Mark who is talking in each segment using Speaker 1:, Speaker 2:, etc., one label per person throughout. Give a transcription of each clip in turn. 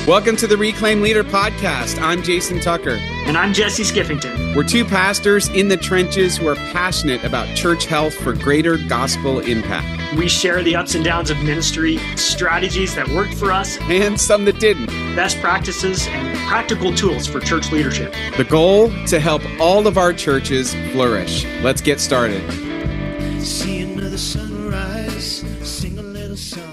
Speaker 1: Welcome to the Reclaim Leader podcast. I'm Jason Tucker.
Speaker 2: And I'm Jesse Skiffington.
Speaker 1: We're two pastors in the trenches who are passionate about church health for greater gospel impact.
Speaker 2: We share the ups and downs of ministry, strategies that worked for us,
Speaker 1: and some that didn't.
Speaker 2: Best practices and practical tools for church leadership.
Speaker 1: The goal, to help all of our churches flourish. Let's get started.
Speaker 3: See another sunrise, sing a little song.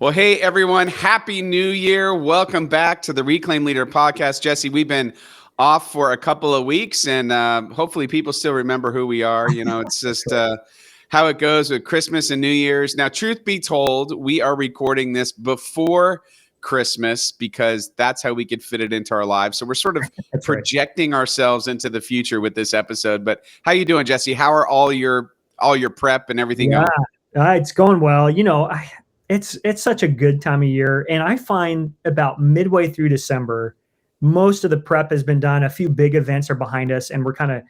Speaker 1: Well, hey, everyone. Happy New Year. Welcome back to the Reclaim Leader podcast. Jesse, we've been off for a couple of weeks, and hopefully people still remember who we are. You know, it's just how it goes with Christmas and New Year's. Now, truth be told, we are recording this before Christmas because that's how we could fit it into our lives. So we're sort of projecting ourselves into the future with this episode. But how you doing, Jesse? How are all your prep and everything going?
Speaker 2: It's going well. You know, it's such a good time of year. And I find about midway through December, most of the prep has been done. A few big events are behind us, and we're kind of,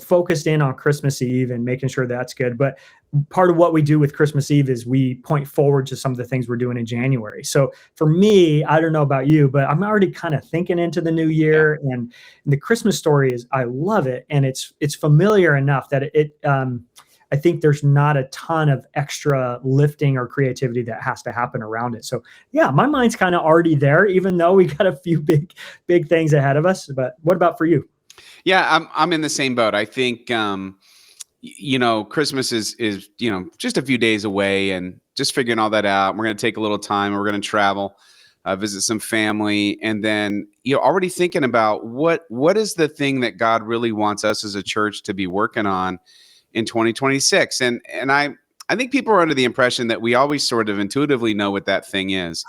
Speaker 2: focused in on Christmas Eve and making sure that's good. But part of what we do with Christmas Eve is we point forward to some of the things we're doing in January. So for me, I don't know about you, but I'm already kind of thinking into the new year. Yeah. And the Christmas story I love it. And it's familiar enough that I think there's not a ton of extra lifting or creativity that has to happen around it. So yeah, my mind's kind of already there, even though we got a few big things ahead of us. But what about for you?
Speaker 1: Yeah, I'm in the same boat. I think, Christmas is just a few days away, and just figuring all that out. We're going to take a little time. We're going to travel, visit some family, and then, already thinking about what is the thing that God really wants us as a church to be working on in 2026. And I think people are under the impression that we always sort of intuitively know what that thing is.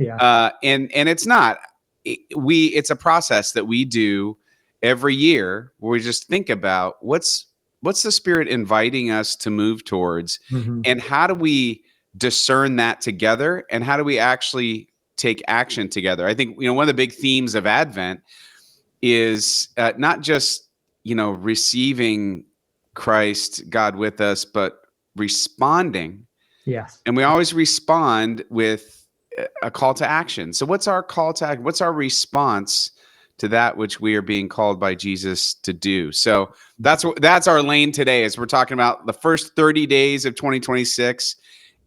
Speaker 1: Yeah. And it's not. It's a process that we do every year where we just think about what's the Spirit inviting us to move towards, and how do we discern that together, and how do we actually take action together? I think, one of the big themes of Advent is not just, receiving Christ, God with us, but responding.
Speaker 2: Yes.
Speaker 1: And we always respond with a call to action. So what's our call to action? What's our response to that which we are being called by Jesus to do? So that's our lane today, as we're talking about the first 30 days of 2026.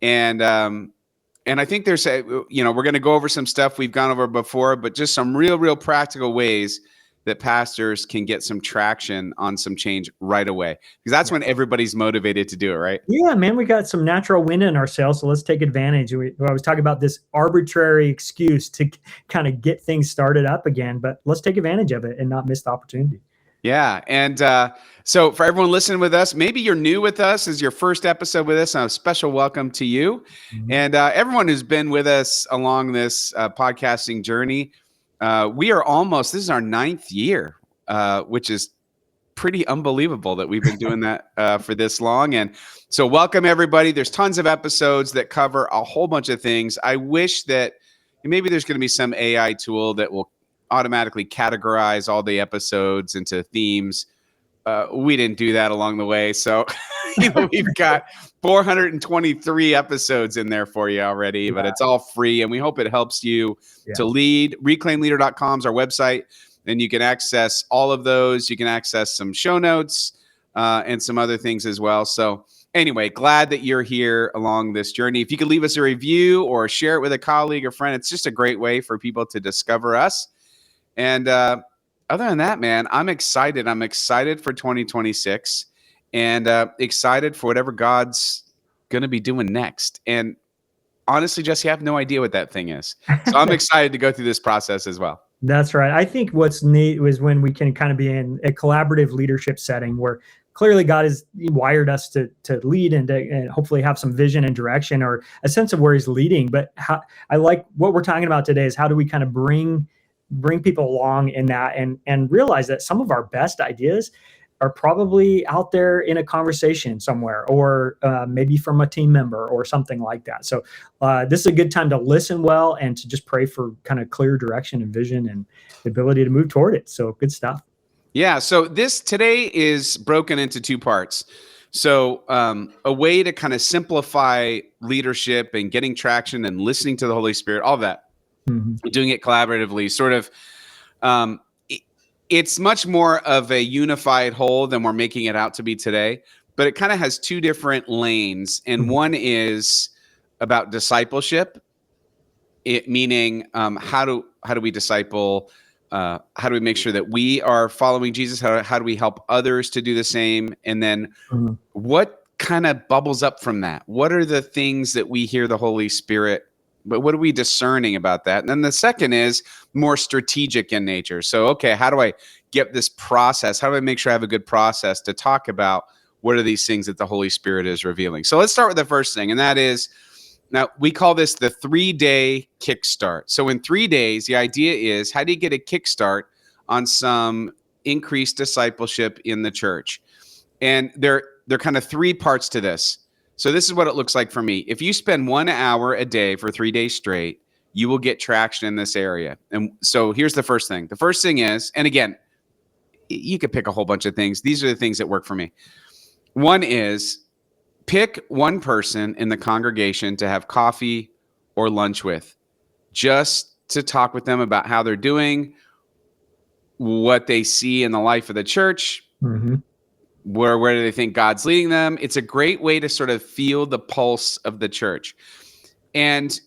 Speaker 1: And I think there's we're going to go over some stuff we've gone over before, but just some real practical ways that pastors can get some traction on some change right away, because that's when everybody's motivated to do it, right?
Speaker 2: Yeah, man, we got some natural wind in our sails, so let's take advantage. I was talking about this arbitrary excuse to kind of get things started up again, but let's take advantage of it and not miss the opportunity.
Speaker 1: Yeah, and so for everyone listening with us, maybe you're new with us, this is your first episode with us, a special welcome to you. And everyone who's been with us along this podcasting journey. This is our 9th year, which is pretty unbelievable that we've been doing that for this long. And so welcome, everybody. There's tons of episodes that cover a whole bunch of things. I wish that maybe there's going to be some AI tool that will automatically categorize all the episodes into themes. We didn't do that along the way. So we've got 423 episodes in there for you already, but it's all free, and we hope it helps you to lead. ReclaimLeader.com is our website, and you can access all of those. You can access some show notes and some other things as well. So anyway, glad that you're here along this journey. If you could leave us a review or share it with a colleague or friend, it's just a great way for people to discover us. And other than that, man, I'm excited. I'm excited for 2026, and excited for whatever God's going to be doing next. And honestly, Jesse, I have no idea what that thing is. So I'm excited to go through this process as well.
Speaker 2: That's right. I think what's neat was when we can kind of be in a collaborative leadership setting where clearly God has wired us to lead and hopefully have some vision and direction or a sense of where he's leading. But I like what we're talking about today is how do we kind of bring people along in that and realize that some of our best ideas are probably out there in a conversation somewhere, or maybe from a team member or something like that. So this is a good time to listen well and to just pray for kind of clear direction and vision and the ability to move toward it. So good stuff.
Speaker 1: Yeah. So this today is broken into two parts. So a way to kind of simplify leadership and getting traction and listening to the Holy Spirit, all that, doing it collaboratively, sort of, it's much more of a unified whole than we're making it out to be today, but it kind of has two different lanes. And one is about discipleship, meaning how do we disciple? How do we make sure that we are following Jesus? How do we help others to do the same? And then what kind of bubbles up from that? What are the things that we hear the Holy Spirit, but what are we discerning about that? And then the second is more strategic in nature. So, okay, how do I get this process? How do I make sure I have a good process to talk about what are these things that the Holy Spirit is revealing? So let's start with the first thing, and that is, now we call this the 3-day kickstart. So in 3 days, the idea is, how do you get a kickstart on some increased discipleship in the church? And there are kind of 3 parts to this. So this is what it looks like for me. If you spend 1 hour a day for 3 days straight, you will get traction in this area. And so here's the first thing. The first thing is, and again, you could pick a whole bunch of things. These are the things that work for me. One is, pick one person in the congregation to have coffee or lunch with, just to talk with them about how they're doing, what they see in the life of the church, where do they think God's leading them. It's a great way to sort of feel the pulse of the church. And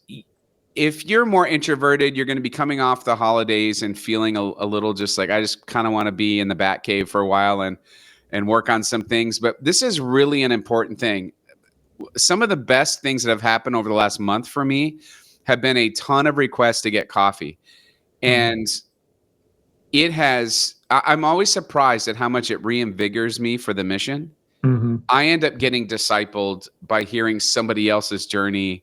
Speaker 1: if you're more introverted, you're going to be coming off the holidays and feeling a little just like, I just kind of want to be in the bat cave for a while and work on some things. But this is really an important thing. Some of the best things that have happened over the last month for me have been a ton of requests to get coffee. And I'm always surprised at how much it reinvigorates me for the mission. I end up getting discipled by hearing somebody else's journey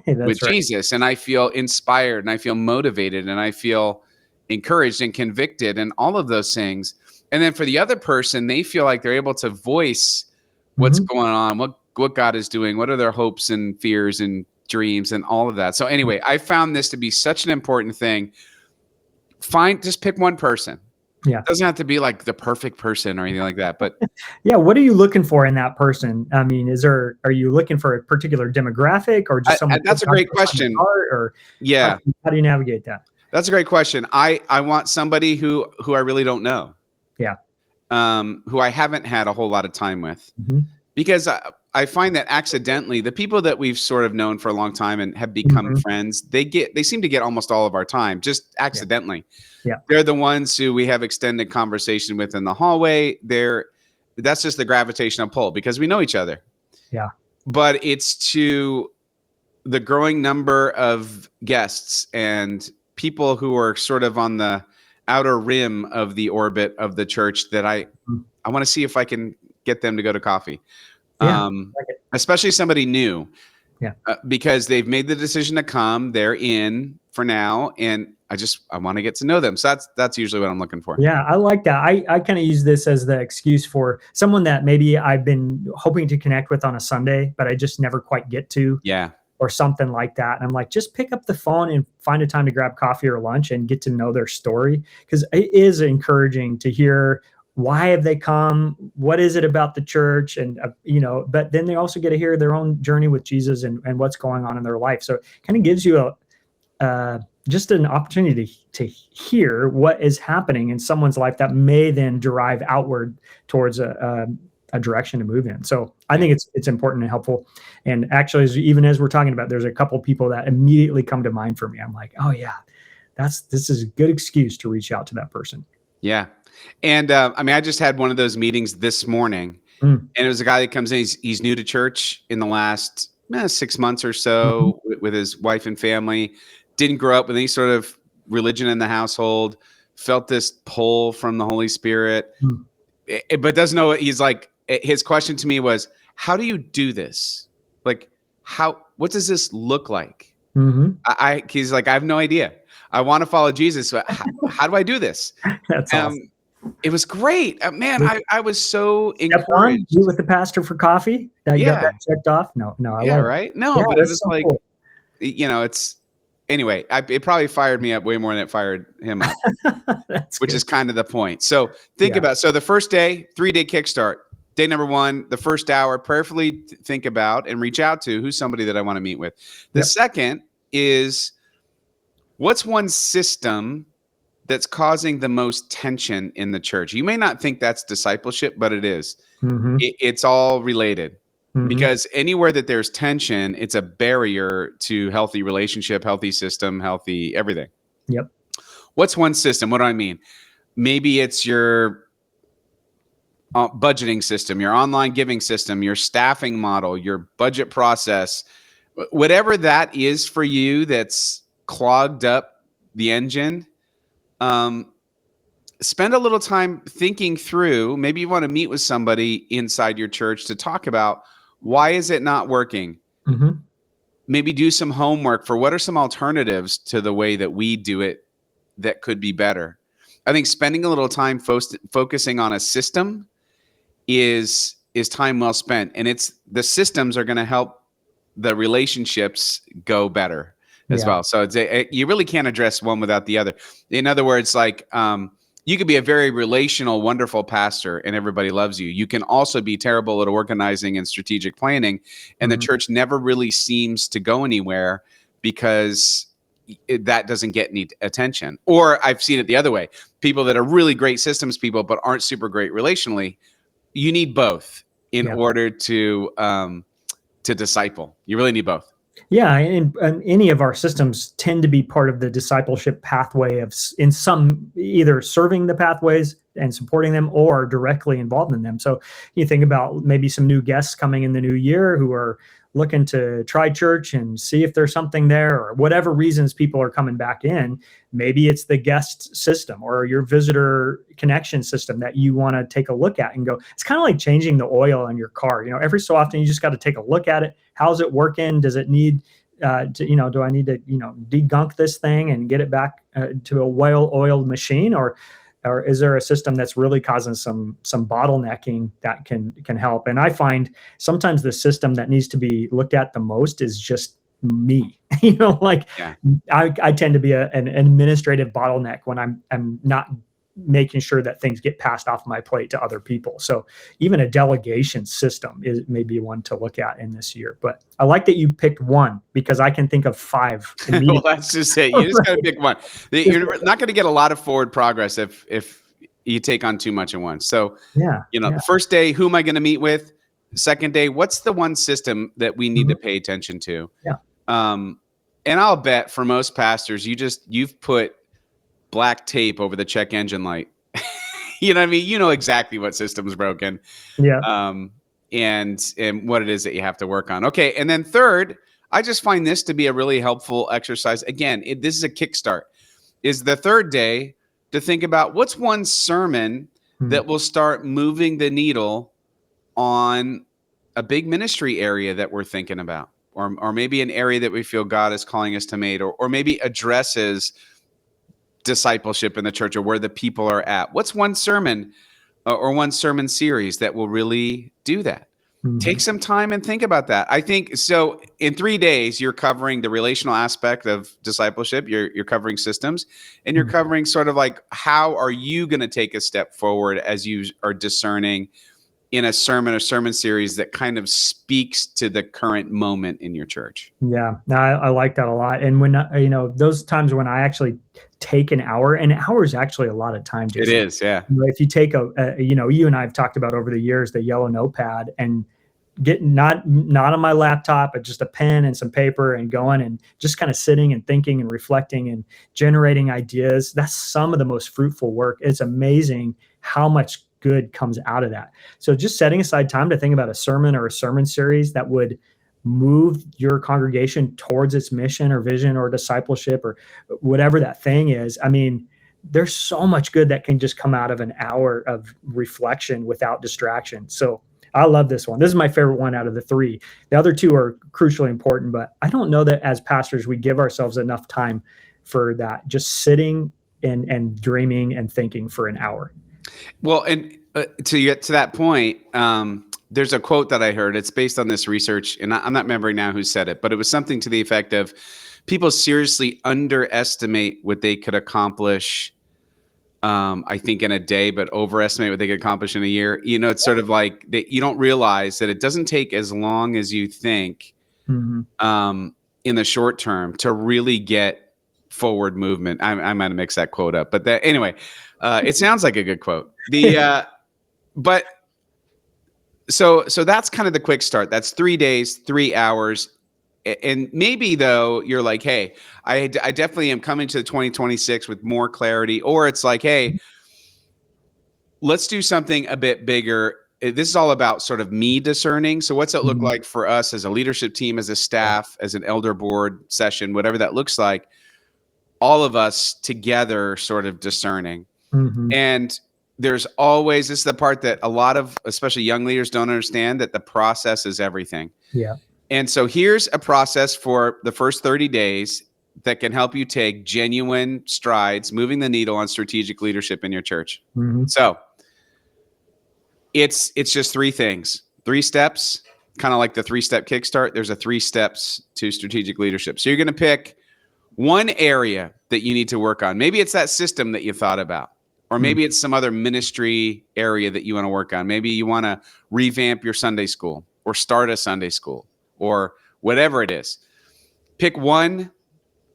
Speaker 1: with Jesus. And I feel inspired, and I feel motivated, and I feel encouraged and convicted, and all of those things. And then for the other person, they feel like they're able to voice what's going on, what God is doing, what are their hopes and fears and dreams and all of that. So anyway, I found this to be such an important thing. Just pick one person. Yeah. It doesn't have to be like the perfect person or anything like that, but
Speaker 2: yeah. What are you looking for in that person? I mean, are you looking for a particular demographic, or just someone?
Speaker 1: That's a great question.
Speaker 2: Or
Speaker 1: yeah.
Speaker 2: How do you navigate that?
Speaker 1: That's a great question. I want somebody who I really don't know.
Speaker 2: Yeah.
Speaker 1: Who I haven't had a whole lot of time with, because I find that accidentally, the people that we've sort of known for a long time and have become friends, they seem to get almost all of our time just accidentally. Yeah. They're the ones who we have extended conversation with in the hallway. That's just the gravitational pull because we know each other.
Speaker 2: Yeah.
Speaker 1: But it's to the growing number of guests and people who are sort of on the outer rim of the orbit of the church that I want to see if I can get them to go to coffee.
Speaker 2: Yeah,
Speaker 1: especially somebody new, because they've made the decision to come. They're in for now, and I want to get to know them. So that's usually what I'm looking for.
Speaker 2: Yeah, I like that. I kind of use this as the excuse for someone that maybe I've been hoping to connect with on a Sunday, but I just never quite get to.
Speaker 1: Yeah.
Speaker 2: Or something like that. And I'm like, just pick up the phone and find a time to grab coffee or lunch and get to know their story, because it is encouraging to hear, why have they come? What is it about the church? And, but then they also get to hear their own journey with Jesus and what's going on in their life. So it kind of gives you just an opportunity to hear what is happening in someone's life that may then derive outward towards a direction to move in. So I think it's important and helpful. And actually, even as we're talking about, there's a couple of people that immediately come to mind for me. I'm like, oh yeah, this is a good excuse to reach out to that person.
Speaker 1: Yeah. And I just had one of those meetings this morning, and it was a guy that comes in. He's new to church in the last 6 months or so with his wife and family. Didn't grow up with any sort of religion in the household. Felt this pull from the Holy Spirit, but doesn't know what he's like. His question to me was, how do you do this? Like, what does this look like? He's like, I have no idea. I want to follow Jesus, but how do I do this?
Speaker 2: That's awesome.
Speaker 1: It was great, man. I was so
Speaker 2: encouraged. Step one, meet with the pastor for coffee. Got that checked off. No, I love
Speaker 1: right.
Speaker 2: It.
Speaker 1: No, but it was so like, cool. It's anyway. It probably fired me up way more than it fired him up, which is kind of the point. So think about the first day, 3-day kickstart. Day number one, the first hour, prayerfully think about and reach out to who's somebody that I want to meet with. The second is, what's one system that's causing the most tension in the church? You may not think that's discipleship, but it is.
Speaker 2: Mm-hmm.
Speaker 1: It's all related.
Speaker 2: Mm-hmm.
Speaker 1: Because anywhere that there's tension, it's a barrier to healthy relationship, healthy system, healthy everything.
Speaker 2: Yep.
Speaker 1: What's one system? What do I mean? Maybe it's your budgeting system, your online giving system, your staffing model, your budget process, whatever that is for you that's clogged up the engine. Spend a little time thinking through. Maybe you want to meet with somebody inside your church to talk about, why is it not working?
Speaker 2: Mm-hmm.
Speaker 1: Maybe do some homework for what are some alternatives to the way that we do it that could be better. I think spending a little time focusing on a system is time well spent, and it's the systems are going to help the relationships go better as well. So you really can't address one without the other. In other words, like you could be a very relational, wonderful pastor and everybody loves you. You can also be terrible at organizing and strategic planning, and the church never really seems to go anywhere because that doesn't get any attention. Or I've seen it the other way. People that are really great systems people but aren't super great relationally. You need both in order to disciple. You really need both.
Speaker 2: Yeah, and any of our systems tend to be part of the discipleship pathway of, in some, either serving the pathways and supporting them or directly involved in them. So you think about maybe some new guests coming in the new year who are looking to try church and see if there's something there, or whatever reasons people are coming back in. Maybe it's the guest system or your visitor connection system that you want to take a look at and go, it's kind of like changing the oil in your car. Every so often you just got to take a look at it. How's it working? Does it need do I need to, degunk this thing and get it back to a well-oiled machine, or is there a system that's really causing some bottlenecking that can help? And I find sometimes the system that needs to be looked at the most is just me. I tend to be an administrative bottleneck when I'm not making sure that things get passed off my plate to other people. So even a delegation system is maybe one to look at in this year. But I like that you picked one, because I can think of 5.
Speaker 1: Well, that's just it. You just got to pick one. You're not going to get a lot of forward progress if you take on too much at once. So, the first day, who am I going to meet with? Second day, what's the one system that we need to pay attention to?
Speaker 2: Yeah.
Speaker 1: And I'll bet for most pastors, you've put black tape over the check engine light. You know what I mean? You know exactly what system's broken.
Speaker 2: Yeah.
Speaker 1: And what it is that you have to work on. Okay. And then third, I just find this to be a really helpful exercise. Again, this is a kickstart. Is the third day to think about what's one sermon that will start moving the needle on a big ministry area that we're thinking about, or maybe an area that we feel God is calling us to make, or maybe addresses discipleship in the church, or where the people are at. What's one sermon or one sermon series that will really do that? Take some time and think about that. I think so. In 3 days, you're covering the relational aspect of discipleship. You're covering systems, and you're covering sort of like, how are you going to take a step forward as you are discerning in a sermon or sermon series that kind of speaks to the current moment in your church.
Speaker 2: Yeah, I like that a lot. And when, those times when I actually take an hour is actually a lot of time. Jason.
Speaker 1: It is. Yeah.
Speaker 2: If you take you and I have talked about over the years, the yellow notepad, and get not on my laptop, but just a pen and some paper and going and just kind of sitting and thinking and reflecting and generating ideas. That's some of the most fruitful work. It's amazing how much good comes out of that. So just setting aside time to think about a sermon or a sermon series that would move your congregation towards its mission or vision or discipleship or whatever that thing is. I mean, there's so much good that can just come out of an hour of reflection without distraction. So I love this one. This is my favorite one out of the 3. The other 2 are crucially important, but I don't know that as pastors, we give ourselves enough time for that. Just sitting and dreaming and thinking for an hour.
Speaker 1: Well, and to get to that point, there's a quote that I heard. It's based on this research, and I'm not remembering now who said it, but it was something to the effect of people seriously underestimate what they could accomplish I think in a day, but overestimate what they can accomplish in a year. It's sort of like that you don't realize that it doesn't take as long as you think in the short term to really get forward movement. I might have mixed that quote up, but anyway, it sounds like a good quote. But so that's kind of the quick start. That's 3 days, 3 hours. And maybe though you're like, hey, I definitely am coming to 2026 with more clarity, or it's like, hey, let's do something a bit bigger. This is all about sort of me discerning. So what's it look like for us as a leadership team, as a staff, as an elder board session, whatever that looks like, all of us together sort of discerning. And there's always, this is the part that a lot of, especially young leaders, don't understand, that the process is everything.
Speaker 2: Yeah.
Speaker 1: And so here's a process for the first 30 days that can help you take genuine strides, moving the needle on strategic leadership in your church. So it's just 3 things, 3 steps, kind of like the 3-step kickstart. There's a 3 steps to strategic leadership. So you're going to pick one area that you need to work on. Maybe it's that system that you thought about, or maybe it's some other ministry area that you want to work on. Maybe you want to revamp your Sunday school or start a Sunday school, or whatever it is. Pick one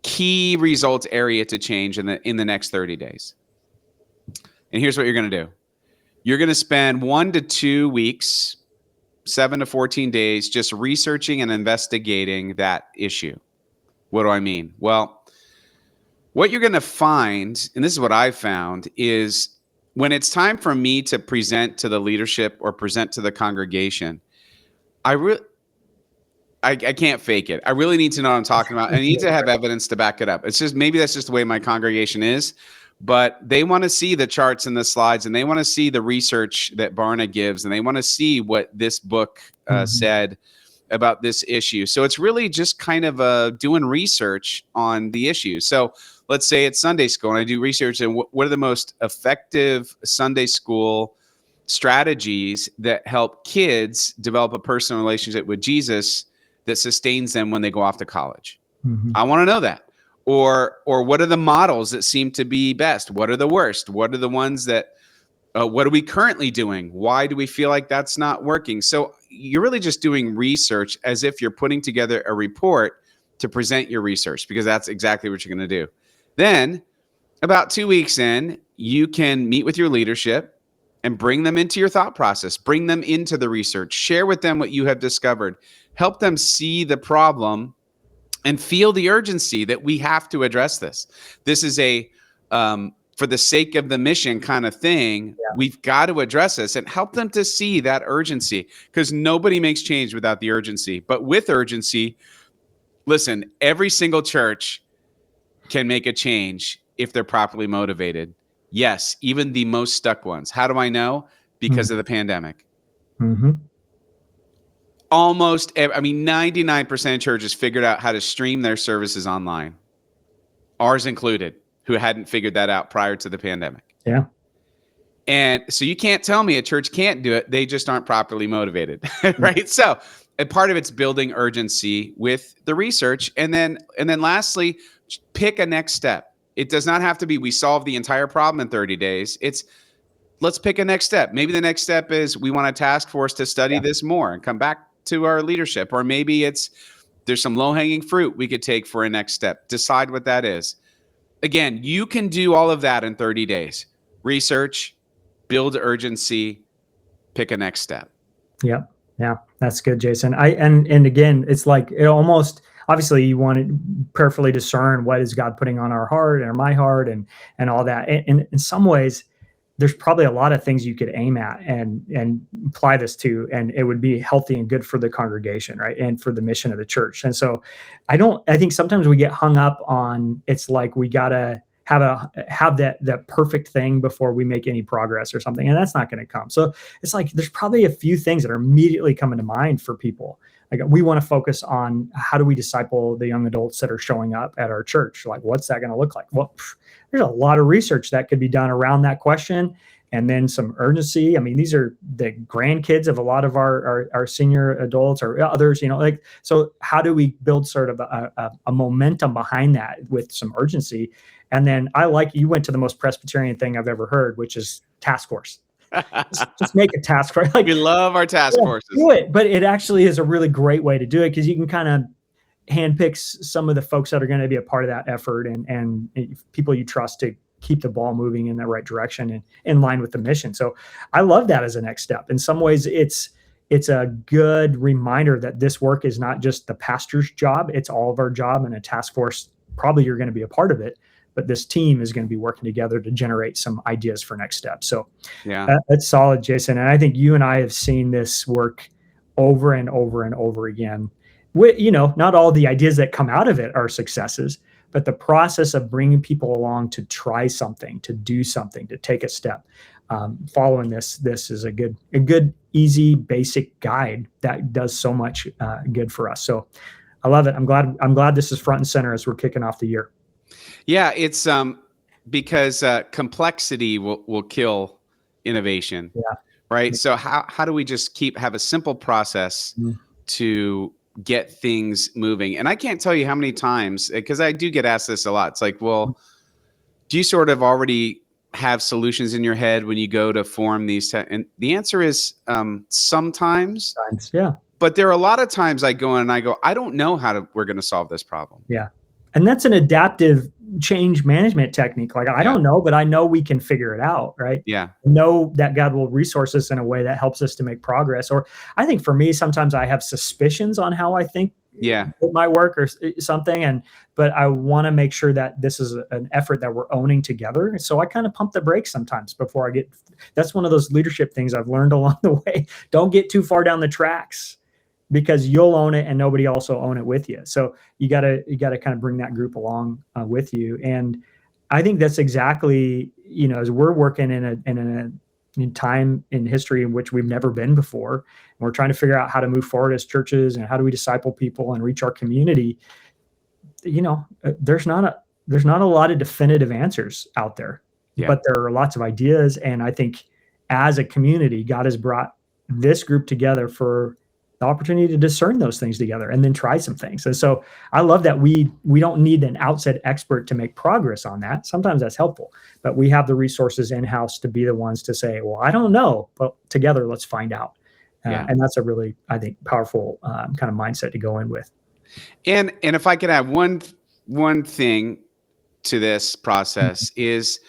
Speaker 1: key results area to change in the next 30 days. And here's what you're going to do. You're going to spend 1 to 2 weeks, 7 to 14 days, just researching and investigating that issue. What do I mean? Well, what you're going to find, and this is what I've found, is when it's time for me to present to the leadership or present to the congregation, I can't fake it. I really need to know what I'm talking about. I need to have evidence to back it up. It's just, maybe that's just the way my congregation is, but they want to see the charts and the slides, and they want to see the research that Barna gives, and they want to see what this book said about this issue. So it's really just kind of doing research on the issue. So let's say it's Sunday school, and I do research and what are the most effective Sunday school strategies that help kids develop a personal relationship with Jesus that sustains them when they go off to college. I want to know that. Or what are the models that seem to be best? What are the worst? What are the ones that, what are we currently doing? Why do we feel like that's not working? So you're really just doing research as if you're putting together a report to present your research, because that's exactly what you're going to do. Then about 2 weeks in, you can meet with your leadership and bring them into your thought process, bring them into the research, share with them what you have discovered, help them see the problem and feel the urgency that we have to address this. This is a, for the sake of the mission kind of thing. We've got to address this, and help them to see that urgency, because nobody makes change without the urgency. But with urgency, listen, every single church can make a change if they're properly motivated. Yes, even the most stuck ones. How do I know? Because of the pandemic. Almost, 99% of churches figured out how to stream their services online. Ours included, who hadn't figured that out prior to the pandemic.
Speaker 2: Yeah.
Speaker 1: And so you can't tell me a church can't do it. They just aren't properly motivated, right? So a part of it's building urgency with the research. And then lastly, pick a next step. It does not have to be we solve the entire problem in 30 days. It's let's pick a next step. Maybe the next step is we want a task force to study this more and come back to our leadership. Or maybe there's some low-hanging fruit we could take for a next step. Decide what that is. Again, you can do all of that in 30 days. Research, build urgency, pick a next step.
Speaker 2: Yep. Yeah, that's good, Jason. And again, it's like it almost, obviously you want to prayerfully discern what is God putting on our heart or my heart and all that. And in some ways, there's probably a lot of things you could aim at and apply this to, and it would be healthy and good for the congregation, right? And for the mission of the church. And so I think sometimes we get hung up on, it's like we gotta have that perfect thing before we make any progress or something. And that's not going to come. So it's like, there's probably a few things that are immediately coming to mind for people. Like we want to focus on how do we disciple the young adults that are showing up at our church? Like, what's that going to look like? Well, there's a lot of research that could be done around that question. and then some urgency. I mean, these are the grandkids of a lot of our senior adults or others, like, so how do we build sort of a momentum behind that with some urgency? And then you went to the most Presbyterian thing I've ever heard, which is task force. Just make a task force.
Speaker 1: We love our task forces.
Speaker 2: Do it, but it actually is a really great way to do it, because you can kind of handpick some of the folks that are going to be a part of that effort, and people you trust to keep the ball moving in the right direction and in line with the mission. So I love that as a next step. In some ways, it's a good reminder that this work is not just the pastor's job; it's all of our job. And a task force, probably you're going to be a part of it, but this team is going to be working together to generate some ideas for next steps. So that's solid, Jason. And I think you and I have seen this work over and over and over again. Not all the ideas that come out of it are successes, but the process of bringing people along to try something, to do something, to take a step, following this is a good, easy, basic guide that does so much good for us. So I love it. I'm glad this is front and center as we're kicking off the year.
Speaker 1: Yeah, it's because complexity will kill innovation.
Speaker 2: Yeah.
Speaker 1: Right. So how do we just have a simple process to get things moving? And I can't tell you how many times, because I do get asked this a lot. It's like, well, do you sort of already have solutions in your head when you go to form these? And the answer is sometimes.
Speaker 2: Yeah.
Speaker 1: But there are a lot of times I go in and I go, I don't know we're going to solve this problem.
Speaker 2: Yeah. And that's an adaptive change management technique. Like, I don't know, but I know we can figure it out, right?
Speaker 1: Yeah.
Speaker 2: Know that God will resource us in a way that helps us to make progress. Or I think for me, sometimes I have suspicions on how I think it might work or something. But I want to make sure that this is an effort that we're owning together. So I kind of pump the brakes sometimes before that's one of those leadership things I've learned along the way. Don't get too far down the tracks, because you'll own it and nobody also own it with you. So you gotta kind of bring that group along with you. And I think that's exactly, as we're working in a time in history in which we've never been before, and we're trying to figure out how to move forward as churches and how do we disciple people and reach our community. There's not a lot of definitive answers out there, but there are lots of ideas. And I think as a community, God has brought this group together for the opportunity to discern those things together and then try some things. And so I love that we don't need an outside expert to make progress on that. Sometimes that's helpful, but we have the resources in-house to be the ones to say, well, I don't know, but together let's find out. And that's a really, I think, powerful kind of mindset to go in with. And
Speaker 1: if I could add one thing to this process is,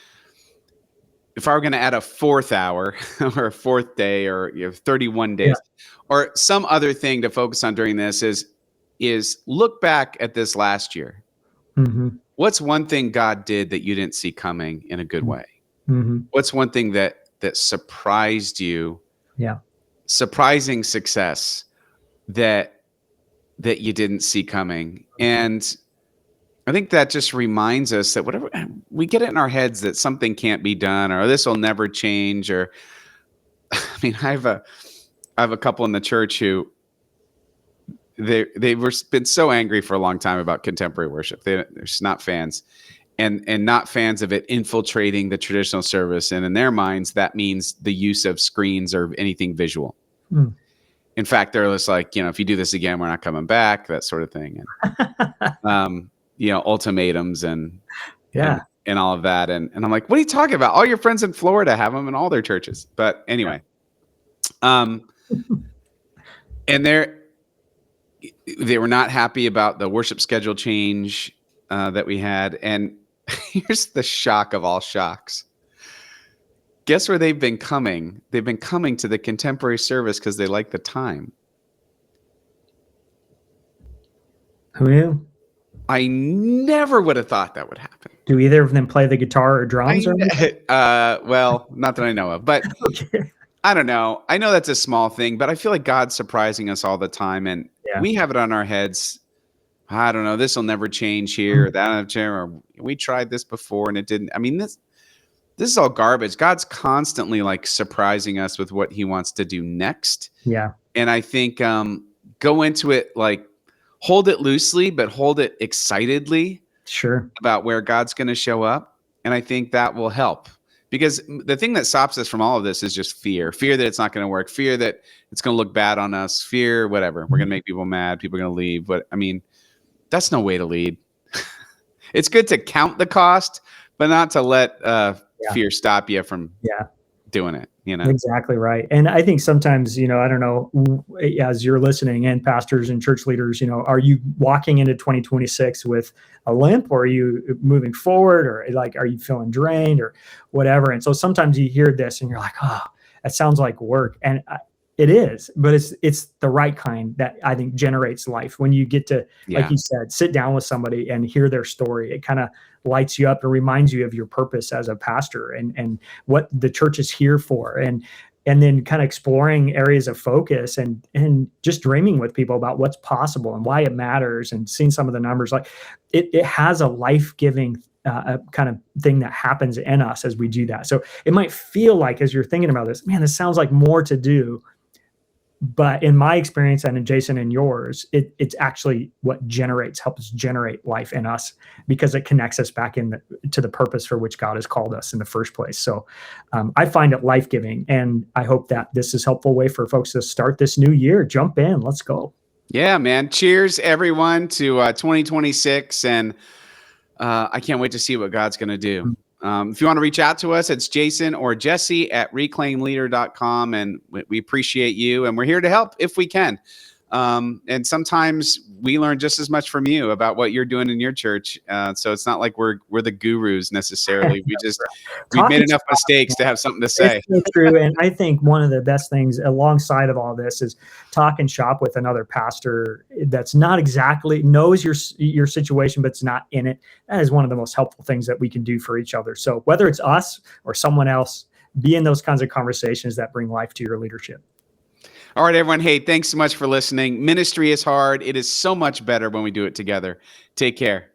Speaker 1: if I were going to add a fourth hour or a fourth day or 31 days or some other thing to focus on during this is look back at this last year.
Speaker 2: Mm-hmm.
Speaker 1: What's one thing God did that you didn't see coming in a good way?
Speaker 2: Mm-hmm.
Speaker 1: What's one thing that surprised you?
Speaker 2: Yeah.
Speaker 1: Surprising success that you didn't see coming. And I think that just reminds us that whatever we get it in our heads that something can't be done or this will never change. Or, I mean, I have a couple in the church who they were been so angry for a long time about contemporary worship. They're just not fans, and not fans of it infiltrating the traditional service. And in their minds, that means the use of screens or anything visual.
Speaker 2: Mm.
Speaker 1: In fact, they're just like, if you do this again, we're not coming back, that sort of thing. And, ultimatums and all of that. And I'm like, what are you talking about? All your friends in Florida have them in all their churches. But anyway, and they were not happy about the worship schedule change that we had. And here's the shock of all shocks. Guess where they've been coming? They've been coming to the contemporary service because they like the time.
Speaker 2: Who knew?
Speaker 1: I never would have thought that would happen.
Speaker 2: Do either of them play the guitar or drums?
Speaker 1: Well, not that I know of, but
Speaker 2: Okay.
Speaker 1: I don't know. I know that's a small thing, but I feel like God's surprising us all the time, and we have it on our heads. I don't know. This will never change here. Or that, or we tried this before and it didn't. I mean, this is all garbage. God's constantly like surprising us with what He wants to do next.
Speaker 2: Yeah,
Speaker 1: and I think go into it like. Hold it loosely, but hold it excitedly.
Speaker 2: Sure.
Speaker 1: About where God's going to show up. And I think that will help because the thing that stops us from all of this is just fear that it's not going to work, fear that it's going to look bad on us, fear, whatever. We're going to make people mad. People are going to leave. But I mean, that's no way to lead. It's good to count the cost, but not to let fear stop you from doing it.
Speaker 2: Exactly right. And I think sometimes, I don't know, as you're listening, and pastors and church leaders, are you walking into 2026 with a limp, or are you moving forward, or like, are you feeling drained or whatever? And so sometimes you hear this and you're like, oh, that sounds like work. And it is, but it's the right kind that I think generates life. When you get to, like you said, sit down with somebody and hear their story, it kind of lights you up and reminds you of your purpose as a pastor and what the church is here for. And then kind of exploring areas of focus and just dreaming with people about what's possible and why it matters, and seeing some of the numbers. Like it has a life-giving kind of thing that happens in us as we do that. So it might feel like, as you're thinking about this, man, this sounds like more to do. But in my experience, and in Jason and yours, it's actually what helps generate life in us, because it connects us back to the purpose for which God has called us in the first place. So I find it life-giving, and I hope that this is a helpful way for folks to start this new year. Jump in. Let's go.
Speaker 1: Yeah, man. Cheers, everyone, to 2026. And I can't wait to see what God's going to do. If you want to reach out to us, it's Jason or Jesse at reclaimleader.com. And we appreciate you. And we're here to help if we can. And sometimes we learn just as much from you about what you're doing in your church. So it's not like we're the gurus necessarily. We've made enough mistakes to have something to say.
Speaker 2: It's so true. And I think one of the best things alongside of all this is talk and shop with another pastor that's not exactly knows your situation, but it's not in it. That is one of the most helpful things that we can do for each other. So whether it's us or someone else, be in those kinds of conversations that bring life to your leadership.
Speaker 1: All right, everyone. Hey, thanks so much for listening. Ministry is hard. It is so much better when we do it together. Take care.